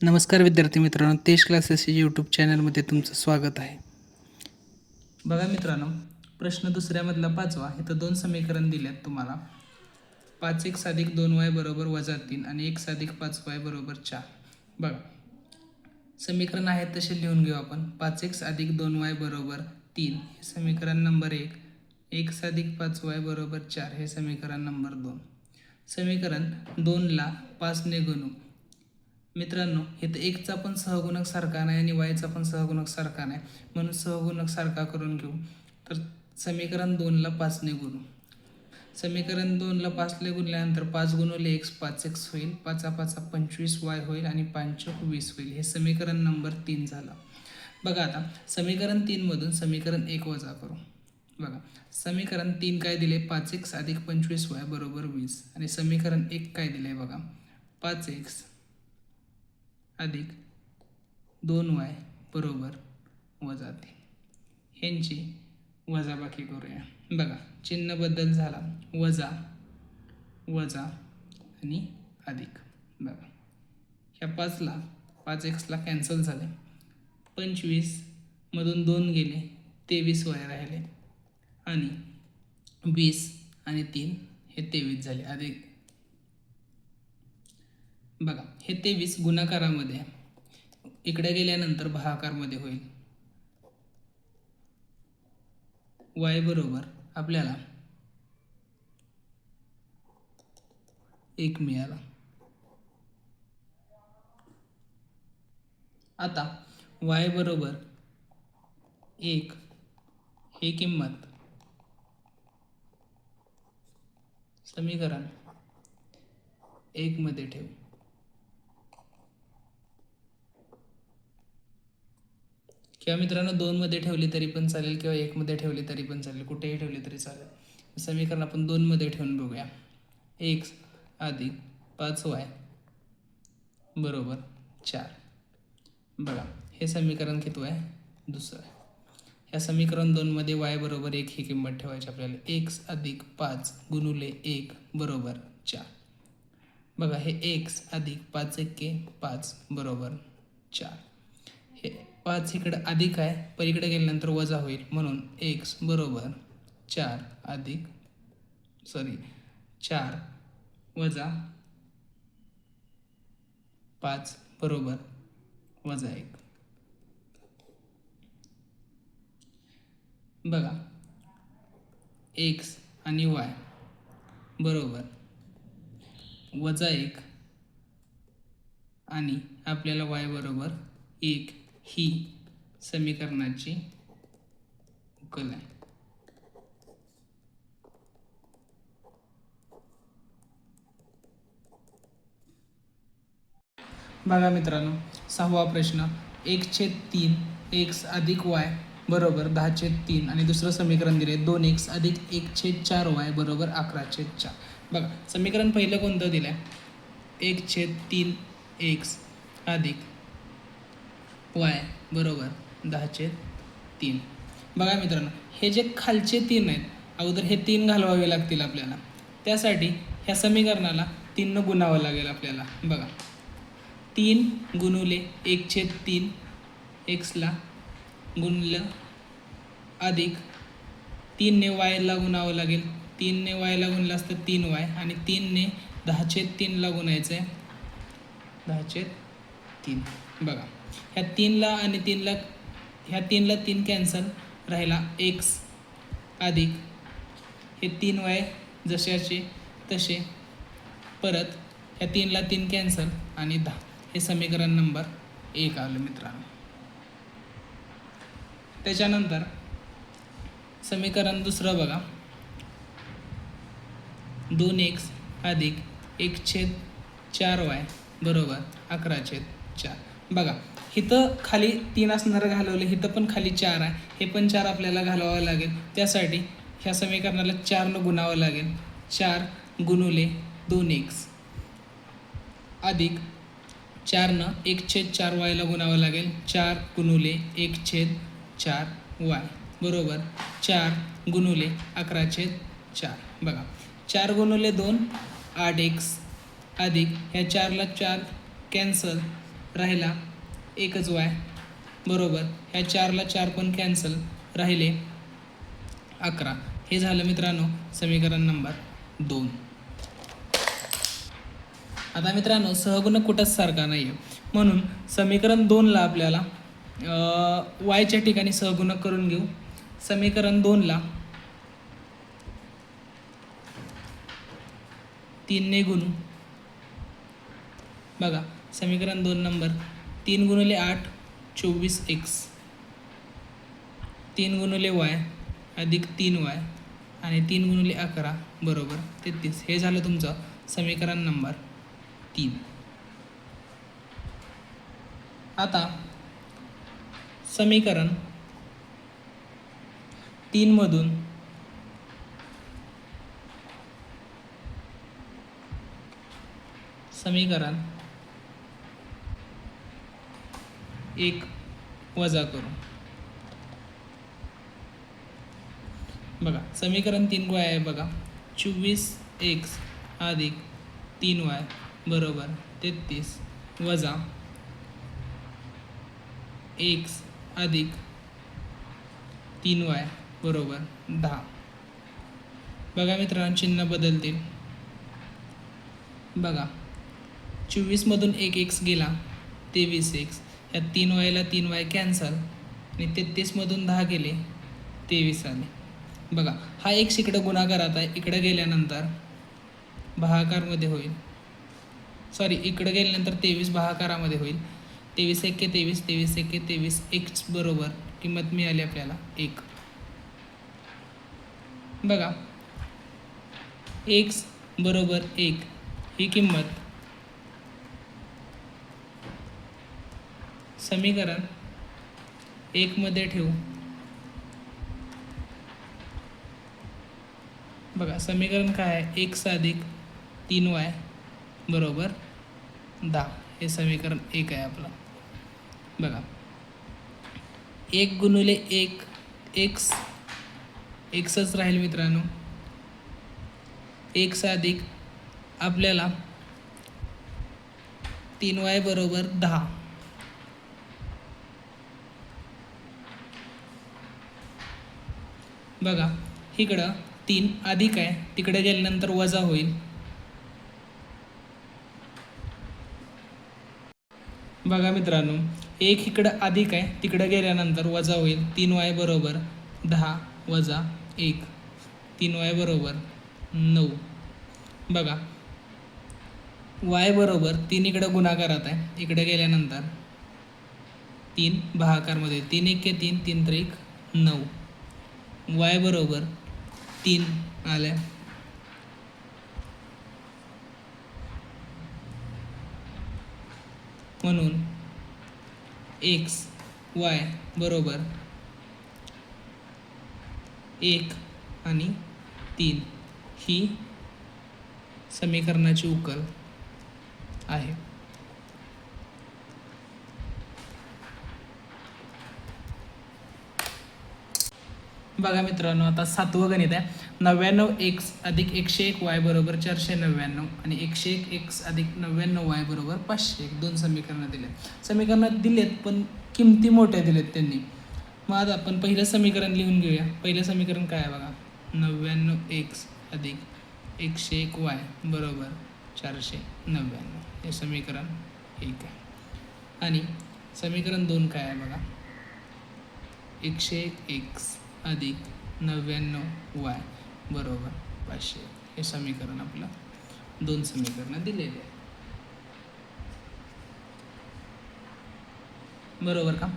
नमस्कार विद्यार्थी मित्रांनो, तेज क्लासेस यूट्यूब चॅनलमध्ये तुमचं स्वागत आहे. बघा मित्रांनो, प्रश्न दुसऱ्यामधला 5वा. इथं दोन समीकरण दिलेत तुम्हाला. 5x + 2y बरोबर -3 आणि x + 5y बरोबर 4. बघा, समीकरण आहेत तसे लिहून घेऊ आपण. 5x + 2y बरोबर 3 हे समीकरण नंबर 1. x + 5y बरोबर 4 हे समीकरण नंबर 2. समीकरण 2ला 5ने गुणू. मित्रांनो, इथं एकचा पण सहगुणक सारखा नाही आणि वायचा पण सहगुणक सारखा नाही, म्हणून सहगुणक सारखा करून घेऊ. तर समीकरण 2ला 5ने गुणू. समीकरण 2ला 5ने गुणल्यानंतर 5 × x 5x होईल, 5 × 5 = 25y होईल आणि 5 × 20 होईल. हे समीकरण नंबर 3 झालं. बघा, आता समीकरण 3मधून समीकरण 1 वजा करू. बघा, समीकरण 3 काय दिले? 5x + 25y बरोबर 20 आणि समीकरण 1 काय दिले? बघा, 5x + 2y बरोबर -3. ह्यांची वजाबाकी करूया. बघा, चिन्ह बदल झाला, वजा वजा आणि अधिक. बघा, ह्या 5x ला कॅन्सल झाले, 25 मधून 2 गेले, 23 वय राहिले आणि 20 आणि 3 हे 23 झाले. अधिक बघा, हे 23 गुणाकारामध्ये इकडे गेल्यानंतर भागाकारमध्ये होईल. y बरोबर आपल्याला 1 मिळाला. आता y बरोबर 1 ही किंमत समीकरण 1 मध्ये ठेवू. किंवा मित्रांनो 2 मध्ये ठेवली तरी पण चालेल किंवा 1 मध्ये ठेवली तरी पण चालेल, कुठेही ठेवली तरी चालेल. समीकरण आपण 2 मध्ये ठेवून बघूया. x + 5y बरोबर 4. बघा, हे समीकरण किती आहे? दुसरं आहे. ह्या समीकरण 2 मध्ये y बरोबर 1 ही किंमत ठेवायची आपल्याला. x + 5 × 1 बरोबर 4. बघा, हे x + 5 × 5 बरोबर 4. हे 5 इकडे अधिक आहे, पलीकडे गेल्यानंतर वजा होईल, म्हणून x बरोबर 4 वजा 5 बरोबर -1. बघा, x आणि y बरोबर -1 आणि आपल्याला y बरोबर 1 ही समीकरणाची उकल आहे. बघा मित्रांनो, 6वा प्रश्न. 1/3 x + y बरोबर 10/3 आणि दुसरं समीकरण दिले 2x + 1/4 y बरोबर 11/4. बघा, समीकरण पहिलं कोणतं दिलं आहे? 1/3 x + y बरोबर 10/3. बघा मित्रांनो, हे जे खालचे 3 आहेत, अगोदर हे 3 घालवावे लागतील आपल्याला. त्यासाठी ह्या समीकरणाला 3 न गुणावं लागेल आपल्याला. बघा, 3 × 1/3 x ला गुणलं अधिक 3 ने y ला गुणावं लागेल. 3 ने y ला गुणलं असतं 3y आणि 3 ने 10/3 ला गुणायचं आहे 10/3. बघा, ह्या 3ला आणि 3ला 3 कॅन्सल राहिला x अधिक हे 3y जशाचे तसे, परत ह्या 3ला 3 कॅन्सल आणि 10. हे समीकरण नंबर 1 आलं मित्रांनो. त्याच्यानंतर समीकरण दुसरं बघा, 2x + 1/4y बरोबर 11/4. बघा, इथं खाली 3 असणारं घालवलं, इथं पण खाली 4 आहे, हे पण 4 आपल्याला घालवावं लागेल. त्यासाठी ह्या समीकरणाला 4 न गुणावं लागेल. 4 × 2x अधिक 4 न 1/4y ला गुणावं लागेल. 4 × 1/4y बरोबर 4 × 11/4. बघा, 4 × 2 8x अधिक ह्या 4ला 4 कॅन्सल राहिला एकच y बरोबर. ह्या 4ला 4 पण कॅन्सल, राहिले 11. हे झालं मित्रांनो समीकरण नंबर 2. आता मित्रांनो सहगुणक कुठंच सारखा नाही आहे, म्हणून समीकरण 2ला आपल्याला वायच्या ठिकाणी सहगुणक करून घेऊ. समीकरण 2ला 3ने गुणू. बघा समीकरण 2 नंबर 3 गुणिले 8 24x, 3 गुणिले y अधिक 3y आणि 3 गुणिले 11 बरोबर 33. हे झालं तुमचं समीकरण नंबर 3. आता समीकरण 3 मधून समीकरण 1 वजा करू. बघा समीकरण 3 काय आहे बघा, 24x अधिक 3y बरोबर 33 वजा x अधिक 3y बरोबर 10. बघा मित्रांनो चिन्ह बदलतील. बघा 24मधून एक x गेला 23x, या 3yला 3y कॅन्सल आणि 33मधून 10 गेले 23 आले. बघा हा x इकडं गुणाकारात आहे, इकडं गेल्यानंतर भागाकारमध्ये होईल, सॉरी इकडं गेल्यानंतर 23 भागाकारामध्ये होईल. 23 एके 23, 23 एके 23, x बरोबर किंमत मिळाली आपल्याला 1. बघा x बरोबर 1 ही किंमत समीकरण 1 मध्ये ठेवू. बघा समीकरण काय आहे, x अधिक 3y बरोबर 10. हे समीकरण 1 आहे आपलं. बघा 1 गुणिले 1 xच राहील मित्रांनो. x अधिक आपल्याला 3y बरोबर 10. बघा इकडं 3 अधिक आहे, तिकडे गेल्यानंतर वजा होईल. बघा मित्रांनो 1 इकडं अधिक आहे, तिकडे गेल्यानंतर वजा होईल. 3y बरोबर 10 वजा 1, 3y बरोबर 9. बघा y बरोबर 3 इकडं गुणाकारात आहे, इकडे गेल्यानंतर 3 भागाकारमध्ये 3 एके 3, 3 त्रिक 9. y बरोबर 3 आले. म्हणून x y बरोबर 1 आणि 3 ही समीकरणाची उकल आहे. बघा मित्रांनो आता 7वं गणित आहे. 99x अधिक 101y बरोबर 499 आणि 101x अधिक 99y बरोबर 501. 2 समीकरणं दिलेत. समीकरणात दिलेत पण किमती मोठ्या दिलेत त्यांनी. मग आता आपण पहिलं समीकरण लिहून घेऊया. पहिलं समीकरण काय आहे बघा, 99x अधिक 101y बरोबर 499. हे समीकरण 1 आहे. आणि समीकरण 2 काय आहे बघा, 101x अधिक 99y बरोबर 500. हे समीकरण आपलं 2 समीकरणं दिलेले आहे. बरोबर का.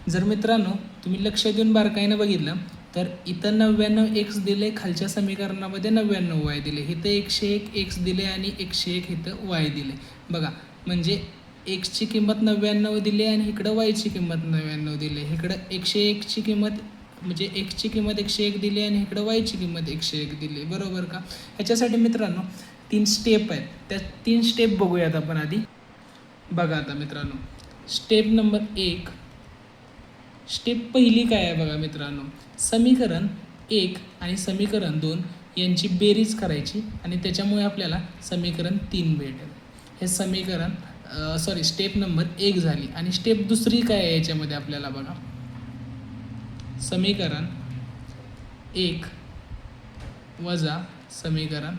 जर मित्रांनो तुम्ही लक्ष देऊन बारकाईनं बघितलं तर इथं 99x दिले, खालच्या समीकरणामध्ये 99y दिले, इथं 101x दिले आणि 101 इथं y दिले. बघा म्हणजे एक्सची किंमत 99 दिली आणि इकडं वायची किंमत 99 दिली. इकडं 101ची किंमत म्हणजे एक्सची किंमत 101 दिली आणि इकडं वायची किंमत 101 दिली. बरोबर का. ह्याच्यासाठी मित्रांनो 3 स्टेप आहेत, त्या 3 स्टेप बघूयात आपण आधी. बघा आता मित्रांनो स्टेप नंबर 1, स्टेप पहिली काय आहे बघा मित्रांनो, समीकरण 1 आणि समीकरण 2 यांची बेरीज करायची आणि त्याच्यामुळे आपल्याला समीकरण 3 भेटेल. हे समीकरण स्टेप नंबर 1 झाली. आणि स्टेप दुसरी काय आहे याच्यामध्ये आपल्याला बघा, समीकरण 1 वजा समीकरण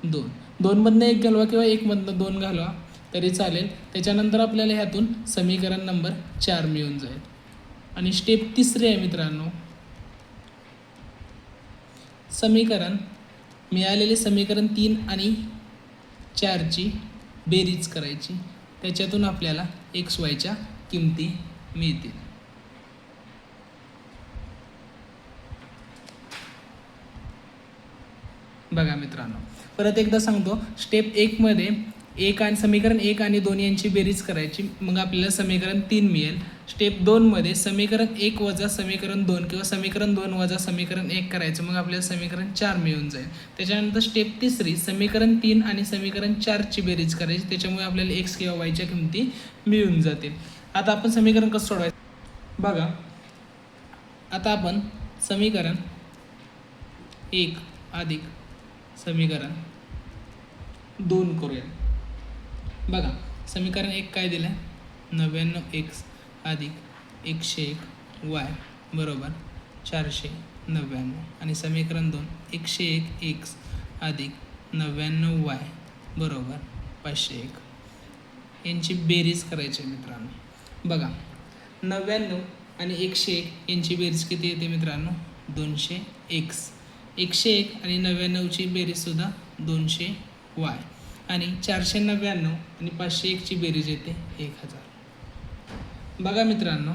2. 2मधनं 1 घालवा किंवा 1मधनं 2 घालवा तरी चालेल. त्याच्यानंतर आपल्याला ह्यातून समीकरण नंबर 4 मिळून जाईल. आणि स्टेप तिसरी आहे मित्रांनो, मिळालेले समीकरण 3 आणि 4ची बेरीज करायची. त्याच्यातून आपल्याला XYच्या किमती मिळतील. बघा मित्रांनो, परत एकदा सांगतो, स्टेप 1मध्ये समीकरण 1 आणि 2 यांची बेरीज करायची, मग आपल्याला समीकरण 3 मिळेल. स्टेप 2मध्ये समीकरण 1 वजा समीकरण 2 किंवा समीकरण 2 वजा समीकरण 1 करायचं, मग आपल्याला समीकरण 4 मिळून जाईल. त्याच्यानंतर स्टेप तिसरी, समीकरण 3 आणि समीकरण 4ची बेरीज करायची, त्याच्यामुळे आपल्याला X किंवा Yच्या किमती मिळून जातील. आता आपण समीकरण कसं सोडवायचं बघा. आता आपण समीकरण 1 अधिक समीकरण 2 करूया. बघा, समीकरण 1 काय दिलं आहे, 99x अधिक 101y बरोबर 499. आणि समीकरण 2 101x अधिक 99y बरोबर 501. यांची बेरीज करायची आहे मित्रांनो. बघा, 99 आणि 101 यांची बेरीज किती येते मित्रांनो, 200x. 101 आणि 99ची बेरीजसुद्धा 200y. आणि 499 आणि 501ची बेरीज येते 1000. बघा मित्रांनो,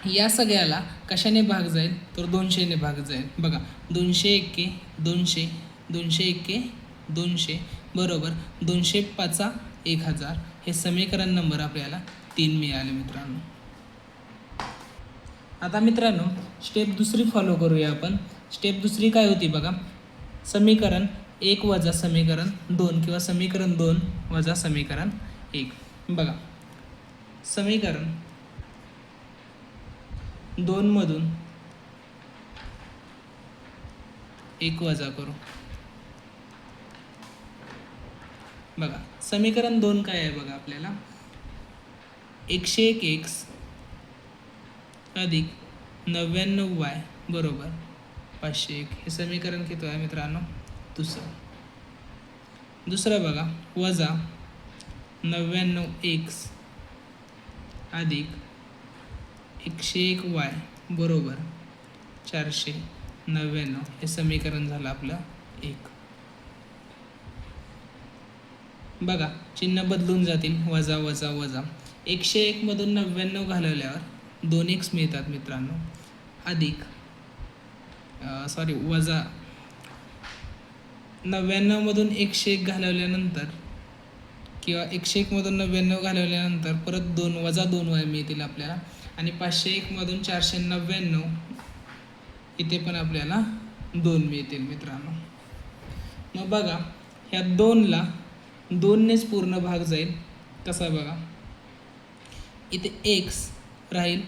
या सगळ्याला कशाने भाग जाईल तर 200ने भाग जाईल. बघा, 200 एके 200, 200 एके 200 बरोबर 205 1000. हे समीकरण नंबर आपल्याला 3 मिळाले मित्रांनो. आता मित्रांनो, स्टेप दुसरी फॉलो करूया आपण. स्टेप दुसरी काय होती बघा, समीकरण 1 वजा समीकरण 2 किंवा समीकरण 2 वजा समीकरण 1. बघा, समीकरण 2मधून 1 वजा करू. बघा, समीकरण 2 काय आहे बघा आपल्याला, 101x अधिक 99y बरोबर 501. हे समीकरण किती आहे मित्रांनो, दुसरं बघा, वजा 99x अधिक 101y बरोबर 499. हे समीकरण झालं आपलं 1. बघा, चिन्ह बदलून जातील, वजा वजा वजा. 101मधून 99 घालवल्यावर 2x मिळतात मित्रांनो. अधिक वजा 99मधून 101 घालवल्यानंतर किंवा 101मधून 99 घालवल्यानंतर परत 2 वजा 2y मिळतील आपल्याला. आणि 501मधून 499 इथे पण आपल्याला 2 मिळतील मित्रांनो. मग बघा, ह्या 2ला 2नेच पूर्ण भाग जाईल. कसा बघा, इथे x राहील,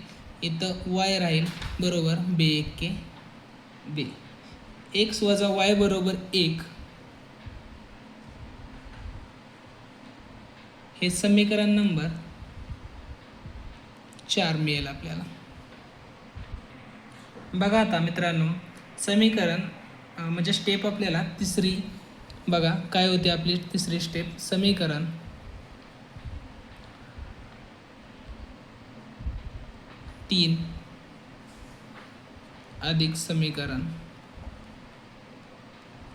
इथं y राहील बरोबर बे बे. x वजा y बरोबर 1. हे समीकरण नंबर 4 मिळेल आपल्याला. बघा आता मित्रांनो, समीकरण म्हणजे स्टेप आपल्याला तिसरी बघा काय होते आपली तिसरी स्टेप, समीकरण 3 अधिक समीकरण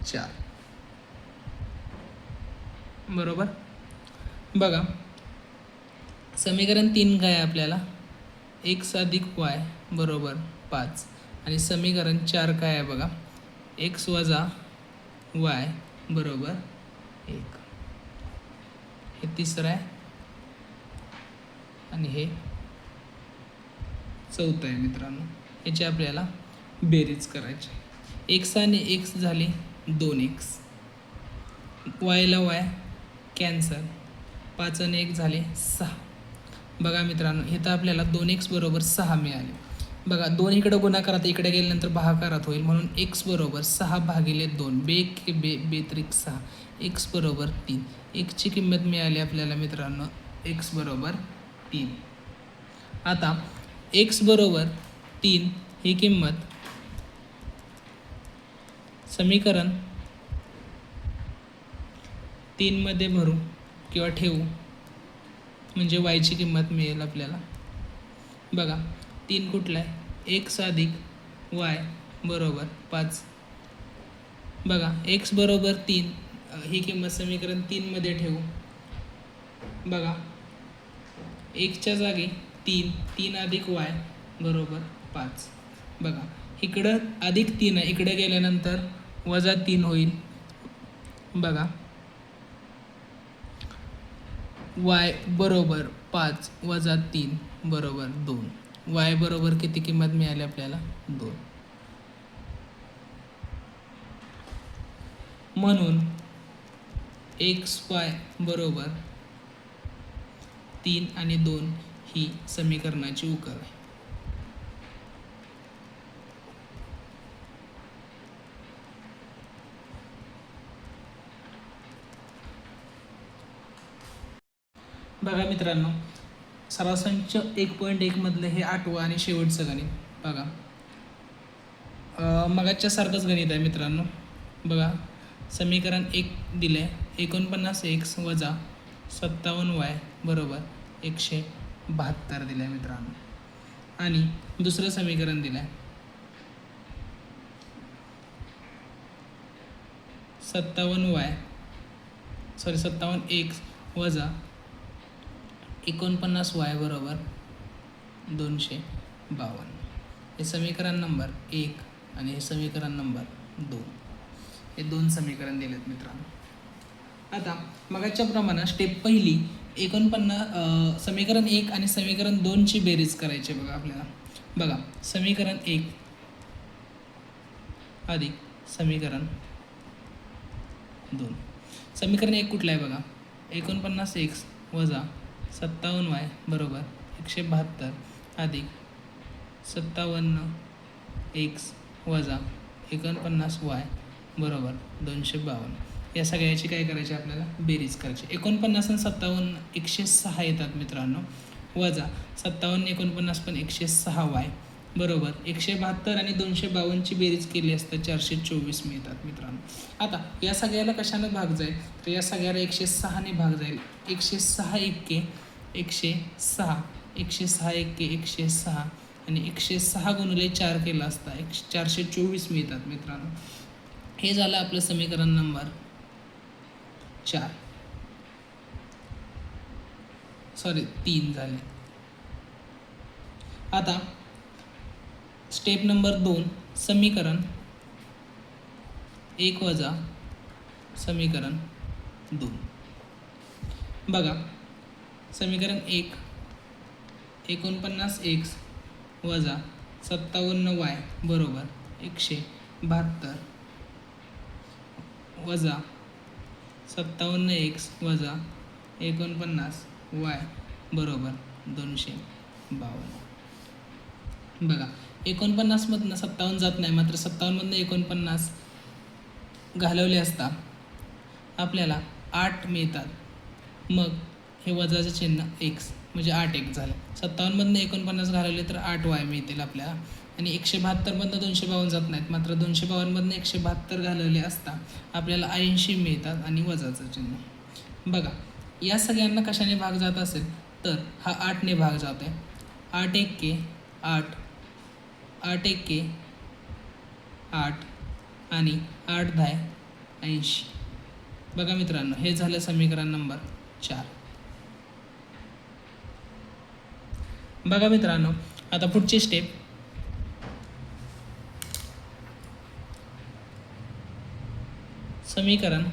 4 बरोबर. बघा, समीकरण 3 काय आहे आपल्याला, x अधिक y बरोबर 5. आणि समीकरण 4 काय आहे बघा, x वजा y बरोबर 1. हे तिसरं आहे आणि हे चौथं आहे मित्रांनो. याची आपल्याला बेरीज करायची. x आणि x झाले 2x, yला y कॅन्सल, 5 आणि 1 झाले 6. बघा मित्रांनो, इथं आपल्याला 2x बरोबर 6 मिळाले. बघा, 2 इकडं गुणाकारात इकडे गेल्यानंतर भागाकारात होईल, म्हणून x बरोबर 6 भागिले 2 बे 3 6. एक्स बरोबर 3. एक्सची किंमत मिळाली आपल्याला मित्रांनो एक्स बरोबर 3. आता एक्स बरोबर 3 ही किंमत समीकरण 3 मध्ये भरू किंवा ठेवू म्हणजे वायची किंमत मिळेल आपल्याला. बघा 3 कुठला आहे, एक्स अधिक वाय बरोबर 5. बघा एक्स बरोबर 3 ही किंमत समीकरण 3 मध्ये ठेवू. बघा एक्सच्या जागी 3 अधिक वाय बरोबर 5. बघा इकडं अधिक 3 आहे, इकडे गेल्यानंतर वजा 3 होईल. बघा वाय बरोबर 5 वजा 3 बरोबर 2. वाय बरोबर किती किंमत मिळाली आपल्याला 2. म्हणून एक्स वाय बरोबर 3 आणि 2 ही समीकरणाची उकल आहे. बघा मित्रांनो सरासंच 1.1 मधलं हे 8वं आणि शेवटचं गणित. बघा मगाच्या सारखंच गणित आहे मित्रांनो. बघा समीकरण 1 दिलं आहे 49x वजा 57y बरोबर 172 दिलं आहे मित्रांनो. आणि दुसरं समीकरण दिलं आहे 57x वजा 49y बरोबर 252. हे समीकरण नंबर 1 आणि हे समीकरण नंबर 2. हे 2 समीकरण दिलेत मित्रांनो. आता मगाच्या प्रमाणे स्टेप पहिली 49 समीकरण 1 आणि समीकरण 2ची बेरीज करायची. बघा आपल्याला बघा समीकरण 1 अधिक समीकरण 2. समीकरण 1 कुठलं आहे बघा 49x वजा 57y बरोबर 172 अधिक 57x वजा 49y बरोबर 252. या सगळ्याची काय करायची आपल्याला बेरीज करायची. 49 आणि 57 106 येतात मित्रांनो. वजा 57 49 पण 106y बरोबर 172 आणि 252ची बेरीज केली असता 424 मिळतात मित्रांनो. आता या सगळ्याला कशानं भाग जाईल तर या सगळ्याला 106ने भाग जाईल. 106 एक्के 106 106 एक्के 106 आणि 106 गुणिले 4 केला असता 424 मिळतात मित्रांनो. हे झालं आपलं समीकरण नंबर 4 3 झाले. आता स्टेप नंबर 2 समीकरण 1 वजा समीकरण 2. बघा समीकरण 1 49x वजा 57y बरोबर 172 वजा 57x वजा 49y बरोबर 252. बघा 49मधनं 57 जात नाही, मात्र 57मधनं 49 घालवले असता आपल्याला 8 मिळतात. मग हे वजाचं चिन्ह x म्हणजे 8x झालं. 57मधनं 49 घालवले तर 8y मिळतील आपल्याला. आणि 172मधनं 252 जात नाहीत, मात्र 252मधनं 172 घालवले असता आपल्याला 80 मिळतात आणि वजाचं चिन्ह. बघा या सगळ्यांना कशाने भाग जात असेल तर हा 8ने भाग जातो आहे. 8 एक्के 8 8 एक्के 8 आणि 8 10 80. बघा मित्रांनो हे झालं समीकरण नंबर 4. बघा मित्रांनो आता पुढची स्टेप समीकरण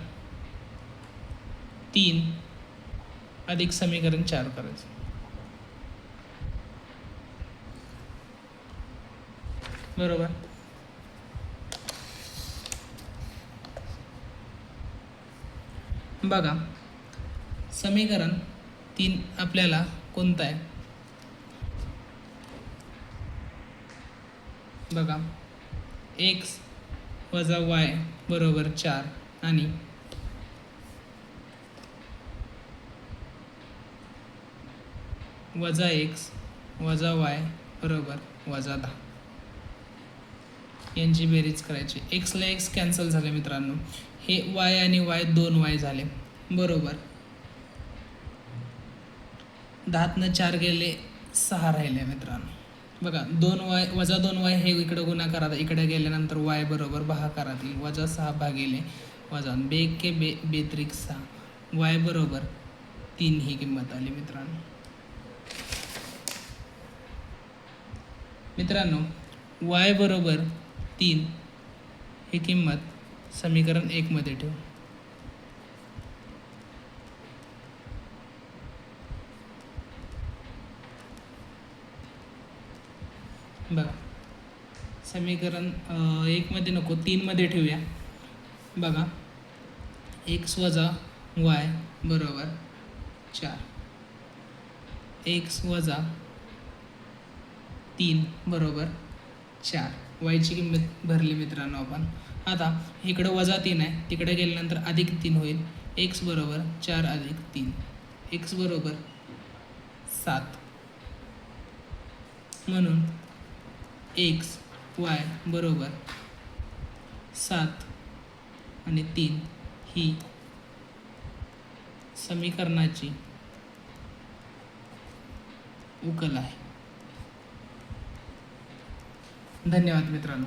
3 अधिक समीकरण 4 करायचं. बरोबर. बघा समीकरण 3 आपल्याला कोणतं आहे बघा x वजा y बरोबर 4 आणि वजा एक्स वजा वाय बरोबर वजा 10 यांची बेरीज करायची. एक्सला एक्स कॅन्सल झाले मित्रांनो. हे वाय आणि वाय 2y झाले बरोबर. 10तनं 4 गेले 6 राहिले मित्रांनो. बघा 2y वजा 2y हे इकडं गुणाकारात इकडे गेल्यानंतर y बरोबर भागाकारात येईल. वजा 6 भागिले वजा बेक के बेत्रिक 6 y बरोबर 3 ही किंमत आली मित्रांनो. y बरोबर 3 ही किंमत समीकरण 1 मध्ये ठेवू. बघा समीकरण 1 मध्ये नको 3 मध्ये ठेवूया. बघा एक्स वजा वाय बरोबर 4 एक्स वजा 3 बरोबर 4 वायची किंमत भरली मित्रांनो आपण. आता इकडं वजा 3 आहे तिकडे गेल्यानंतर अधिक 3 होईल. एक्स बरोबर 4 अधिक 3 एक्स बरोबर 7 म्हणून एक्स वाय बरोबर 7 आणि 3 ही समीकरणाची उकल आहे. धन्यवाद मित्रांनो.